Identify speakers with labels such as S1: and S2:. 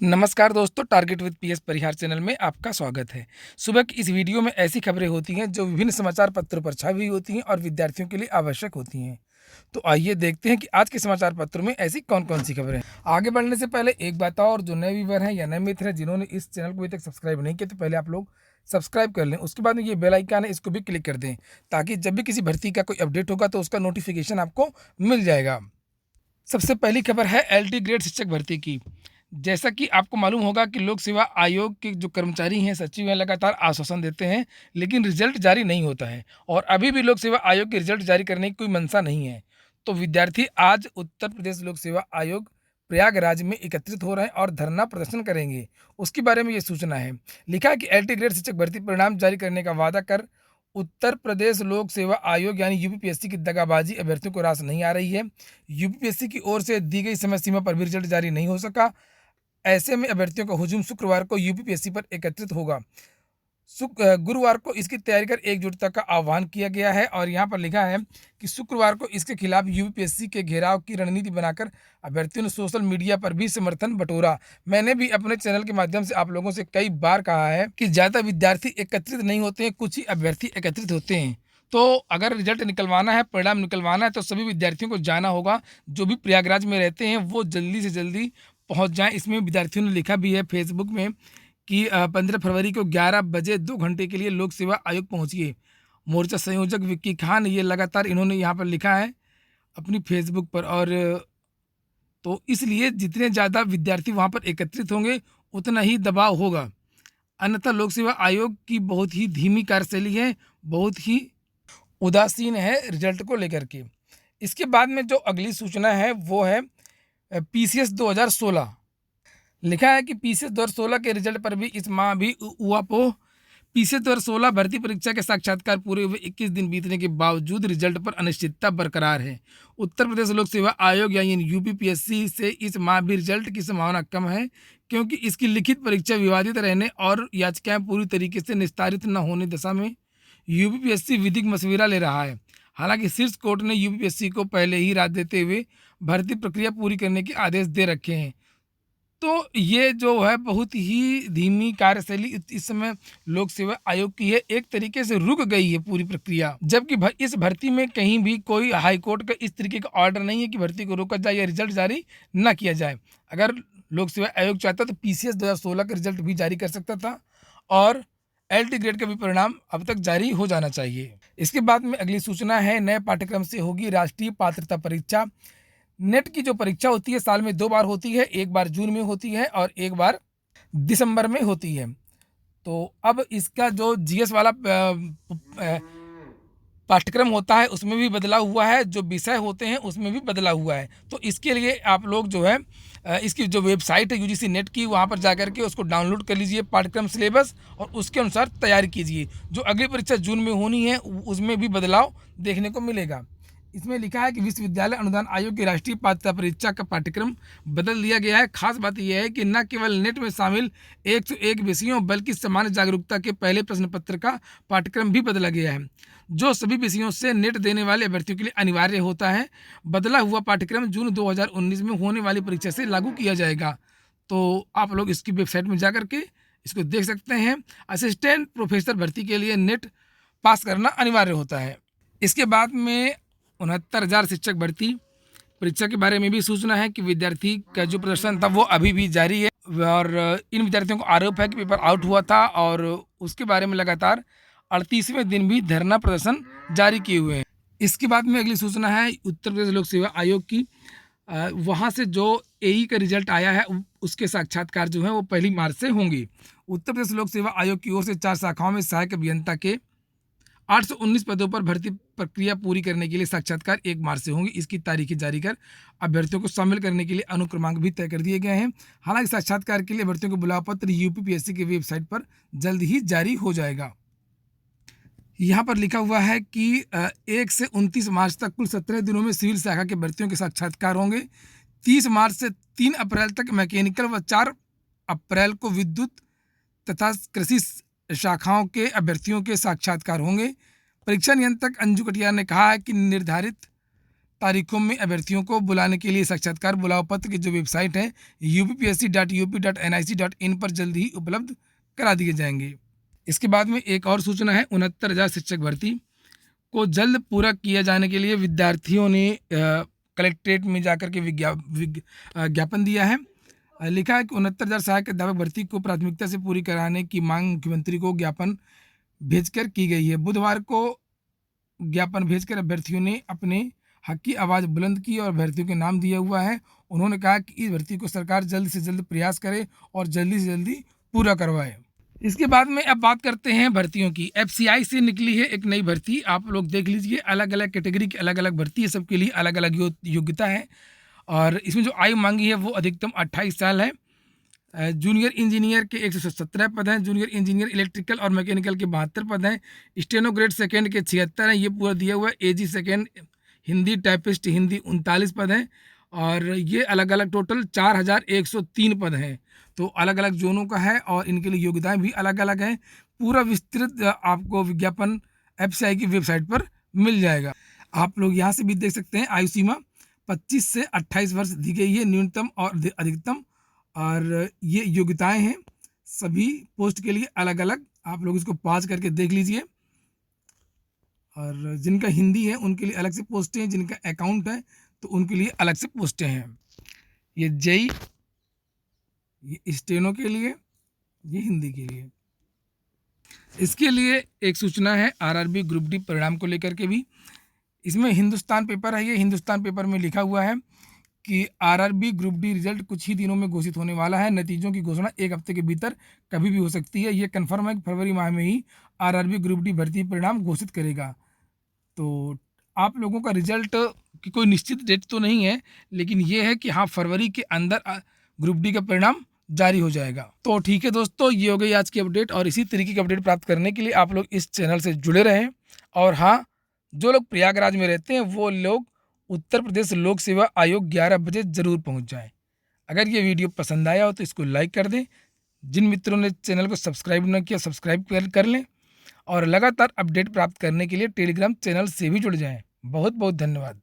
S1: नमस्कार दोस्तों, target with PS Parihar channel में आपका स्वागत है। सुबह की इस वीडियो में ऐसी खबरें होती हैं जो विभिन्न समाचार पत्रों पर छपी हुई होती हैं और विद्यार्थियों के लिए आवश्यक होती हैं। तो आइए देखते हैं कि आज के समाचार पत्रों में ऐसी कौन-कौन सी खबरें हैं। आगे बढ़ने से पहले एक बात और, जो नए व्यूअर हैं या नए मित्र हैं जिन्होंने इस चैनल को अभी तक सब्सक्राइब नहीं किया, तो पहले आप लोग सब्सक्राइब कर लें। उसके बाद में ये बेल आइकन है, इसको भी क्लिक कर दें ताकि जब भी किसी भर्ती का कोई अपडेट होगा तो उसका नोटिफिकेशन आपको मिल जाएगा। सबसे पहली खबर है एलटी ग्रेड शिक्षक भर्ती की। जैसा कि आपको मालूम होगा कि लोक सेवा आयोग के जो कर्मचारी हैं, सचिव हैं, लगातार आश्वासन देते हैं, लेकिन रिजल्ट जारी नहीं होता है और अभी भी लोक सेवा आयोग के रिजल्ट जारी करने की कोई मंशा नहीं है। तो विद्यार्थी आज उत्तर प्रदेश लोक सेवा आयोग प्रयागराज में एकत्रित हो रहे हैं और धरना प्रदर्शन करेंगे। उसके बारे में ये सूचना है। लिखा है कि एलटी ग्रेड शिक्षक भर्ती परिणाम जारी करने का वादा कर उत्तर प्रदेश लोक सेवा आयोग यानी यूपीपीएससी की दगाबाजी अभ्यर्थियों को रास नहीं आ रही है। यूपीपीएससी की ओर से दी गई समय सीमा पर भी रिजल्ट जारी नहीं हो सका। ऐसे में अभ्यर्थियों का हुजूम शुक्रवार को यूपीपीएससी पर एकत्रित होगा। गुरुवार को इसकी तैयारी कर एकजुटता का आह्वान किया गया है और यहाँ पर लिखा है कि शुक्रवार को इसके खिलाफ यूपीपीएससी के घेराव की रणनीति बनाकर अभ्यर्थियों ने सोशल मीडिया पर भी समर्थन बटोरा। मैंने भी अपने चैनल के माध्यम से आप लोगों से कई बार कहा है कि ज़्यादा विद्यार्थी एकत्रित नहीं होते हैं, कुछ ही अभ्यर्थी एकत्रित होते हैं। तो अगर रिजल्ट निकलवाना है, परिणाम निकलवाना है, तो सभी विद्यार्थियों को जाना होगा। जो भी प्रयागराज में रहते हैं वो जल्दी से जल्दी पहुंच जाएं। इसमें विद्यार्थियों ने लिखा भी है फेसबुक में कि 15 फरवरी को 11 बजे 2 घंटे के लिए लोक सेवा आयोग पहुंचिए। मोर्चा संयोजक विक्की खान, ये लगातार इन्होंने यहाँ पर लिखा है अपनी फेसबुक पर। और तो इसलिए जितने ज़्यादा विद्यार्थी वहाँ पर एकत्रित होंगे उतना ही दबाव होगा। अन्यथा लोक सेवा आयोग की बहुत ही धीमी कार्यशैली है, बहुत ही उदासीन है रिजल्ट को लेकर के। इसके बाद में जो अगली सूचना है वो है पीसीएस 2016। लिखा है कि पीसीएस 2016 के रिजल्ट पर भी इस माह भी उहापोह। पीसीएस 2016 भर्ती परीक्षा के साक्षात्कार पूरे हुए 21 दिन बीतने के बावजूद रिजल्ट पर अनिश्चितता बरकरार है। उत्तर प्रदेश लोक सेवा आयोग यानी यूपीपीएससी से इस माह भी रिजल्ट की संभावना कम है, क्योंकि इसकी लिखित परीक्षा विवादित रहने और याचिकाएं पूरी तरीके से निस्तारित न होने दशा में यूपीपीएससी विधिक मशविरा ले रहा है। हालांकि शीर्ष कोर्ट ने यूपीपीएससी को पहले ही राहत देते हुए भर्ती प्रक्रिया पूरी करने के आदेश दे रखे हैं। तो ये जो है बहुत ही धीमी कार्यशैली इस समय लोक सेवा आयोग की है, एक तरीके से रुक गई है पूरी प्रक्रिया। जबकि इस भर्ती में कहीं भी कोई हाई कोर्ट का इस तरीके का ऑर्डर नहीं है कि भर्ती को रोका जाए या रिजल्ट जारी ना किया जाए। अगर लोक सेवा आयोग चाहता तो पीसीएस 2016 का रिजल्ट भी जारी कर सकता था और एलटी ग्रेड का भी परिणाम अब तक जारी हो जाना चाहिए। इसके बाद में अगली सूचना है, नए पाठ्यक्रम से होगी राष्ट्रीय पात्रता परीक्षा। नेट की जो परीक्षा होती है साल में 2 बार होती है, एक बार जून में होती है और एक बार दिसंबर में होती है। तो अब इसका जो जीएस वाला पाठ्यक्रम होता है उसमें भी बदलाव हुआ है, जो विषय होते हैं उसमें भी बदलाव हुआ है। तो इसके लिए आप लोग जो है इसकी जो वेबसाइट है यूजीसी नेट की, वहाँ पर जाकर के उसको डाउनलोड कर लीजिए पाठ्यक्रम सिलेबस और उसके अनुसार तैयारी कीजिए। जो अगली परीक्षा जून में होनी है उसमें भी बदलाव देखने को मिलेगा। इसमें लिखा है कि विश्वविद्यालय अनुदान आयोग की राष्ट्रीय पात्रता परीक्षा का पाठ्यक्रम बदल दिया गया है। खास बात यह है कि न केवल नेट में शामिल 101 विषयों बल्कि सामान्य जागरूकता के पहले प्रश्न पत्र का पाठ्यक्रम भी बदला गया है, जो सभी विषयों से नेट देने वाले अभ्यर्थियों के लिए अनिवार्य होता है। बदला हुआ पाठ्यक्रम जून 2019 में होने वाली परीक्षा से लागू किया जाएगा। तो आप लोग इसकी वेबसाइट में जा करके इसको देख सकते हैं। असिस्टेंट प्रोफेसर भर्ती के लिए नेट पास करना अनिवार्य होता है। इसके बाद में 69,000 शिक्षक भर्ती परीक्षा के बारे में भी सूचना है कि विद्यार्थी का जो प्रदर्शन था वो अभी भी जारी है और इन विद्यार्थियों को आरोप है कि पेपर आउट हुआ था और उसके बारे में लगातार 38वें दिन भी धरना प्रदर्शन जारी किए हुए हैं। इसके बाद में अगली सूचना है उत्तर प्रदेश लोक सेवा आयोग की। वहाँ से जो एई का रिजल्ट आया है उसके साक्षात्कार जो है वो 1 मार्च से होंगे। उत्तर प्रदेश लोक सेवा आयोग की ओर से 4 शाखाओं में सहायक अभियंता के 819 पदों पर भर्ती प्रक्रिया पूरी करने के लिए साक्षात्कार 1 मार्च से होंगी। इसकी तारीखें जारी कर अभ्यर्थियों को शामिल करने के लिए अनुक्रमांक भी तय कर दिए गए हैं। हालांकि साक्षात्कार के लिए अभ्यर्थियों को बुलाव पत्र यूपीपीएससी की वेबसाइट पर जल्द ही जारी हो जाएगा। यहाँ पर लिखा हुआ है कि 1 से 29 मार्च तक कुल 17 दिनों में सिविल शाखा के भर्तियों के साक्षात्कार होंगे। 30 मार्च से 3 अप्रैल तक मैकेनिकल व 4 अप्रैल को विद्युत तथा कृषि शाखाओं के अभ्यर्थियों के साक्षात्कार होंगे। परीक्षा नियंत्रक अंजू कटियार ने कहा है कि निर्धारित तारीखों में अभ्यर्थियों को बुलाने के लिए साक्षात्कार बुलाओ पत्र की जो वेबसाइट है uppsc.up.nic.in पर जल्द ही उपलब्ध करा दिए जाएंगे। इसके बाद में एक और सूचना है, 69,000 शिक्षक भर्ती को जल्द पूरा किया जाने के लिए विद्यार्थियों ने कलेक्ट्रेट में जाकर के ज्ञापन दिया है। लिखा है कि 69,000 सहायक अध्यापक भर्ती को प्राथमिकता से पूरी कराने की मांग मुख्यमंत्री को ज्ञापन भेजकर की गई है। बुधवार को ज्ञापन भेजकर अभ्यर्थियों ने अपने हक की आवाज़ बुलंद की और अभ्यर्थियों के नाम दिया हुआ है। उन्होंने कहा कि इस भर्ती को सरकार जल्द से जल्द प्रयास करे और जल्दी से जल्दी पूरा करवाए। इसके बाद में अब बात करते हैं भर्तियों की। एफसीआई से निकली है एक नई भर्ती, आप लोग देख लीजिए। अलग अलग कैटेगरी की अलग अलग भर्ती है, सबके लिए अलग अलग योग्यता है और इसमें जो आयु मांगी है वो अधिकतम 28 साल है। जूनियर इंजीनियर के 117 पद हैं, जूनियर इंजीनियर इलेक्ट्रिकल और मैकेनिकल के 72 पद हैं, स्टेनो ग्रेड सेकेंड के 76 हैं, ये पूरा दिया हुआ है। एजी सेकेंड हिंदी टाइपिस्ट हिंदी 39 पद हैं और ये अलग अलग टोटल 4103 पद हैं। तो अलग अलग जोनों का है और इनके लिए योग्यताएं भी अलग अलग हैं। पूरा विस्तृत आपको विज्ञापन एफसीआई की वेबसाइट पर मिल जाएगा। आप लोग यहाँ से भी देख सकते हैं। आयु सीमा 25 से 28 वर्ष दी गई है, न्यूनतम और अधिकतम, और ये योग्यताएं हैं सभी पोस्ट के लिए अलग अलग। आप लोग इसको पॉज करके देख लीजिए। और जिनका हिंदी है उनके लिए अलग से पोस्टें हैं, जिनका अकाउंट है तो उनके लिए अलग से पोस्टें हैं। ये जेई, ये स्टेनो के लिए, ये हिंदी के लिए। इसके लिए एक सूचना है आरआरबी ग्रुप डी परिणाम को लेकर के भी। इसमें हिंदुस्तान पेपर है, ये हिंदुस्तान पेपर में लिखा हुआ है कि आरआरबी ग्रुप डी रिजल्ट कुछ ही दिनों में घोषित होने वाला है। नतीजों की घोषणा एक हफ्ते के भीतर कभी भी हो सकती है। ये कन्फर्म है कि फरवरी माह में ही आरआरबी ग्रुप डी भर्ती परिणाम घोषित करेगा। तो आप लोगों का रिजल्ट की कोई निश्चित डेट तो नहीं है, लेकिन ये है कि हाँ, फरवरी के अंदर ग्रुप डी का परिणाम जारी हो जाएगा। तो ठीक है दोस्तों, ये हो गई आज की अपडेट और इसी तरीके की अपडेट प्राप्त करने के लिए आप लोग इस चैनल से जुड़े रहें। और हाँ, जो लोग प्रयागराज में रहते हैं वो लोग उत्तर प्रदेश लोक सेवा आयोग 11 बजे ज़रूर पहुंच जाएं। अगर ये वीडियो पसंद आया हो तो इसको लाइक कर दें। जिन मित्रों ने चैनल को सब्सक्राइब न किया, सब्सक्राइब कर लें और लगातार अपडेट प्राप्त करने के लिए टेलीग्राम चैनल से भी जुड़ जाएं। बहुत बहुत धन्यवाद।